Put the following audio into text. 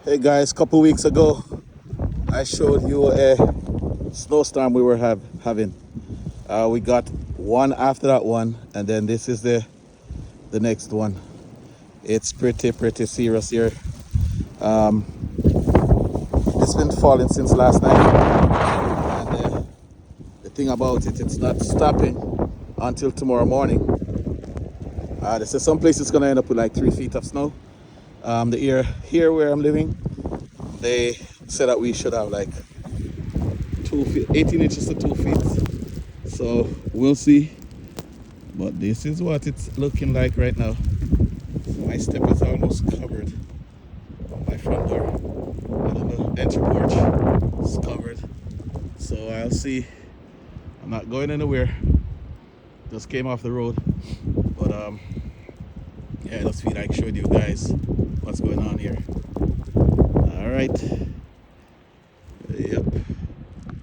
Hey guys, couple weeks ago I showed you a snowstorm we were having. We got one after that one, and then this is the next one. It's pretty serious here. Um, it's been falling since last night, and the thing about it, it's not stopping until tomorrow morning. They say some places gonna end up with like 3 feet of snow. The area here where I'm living, they said that we should have like 2 feet, 18 inches to 2 feet. So we'll see. But this is what it's looking like right now. My step is almost covered on my front door. And on the entry porch is covered. So I'll see. I'm not going anywhere. Just came off the road. But yeah, I just feel like showing you guys what's going on here. Alright.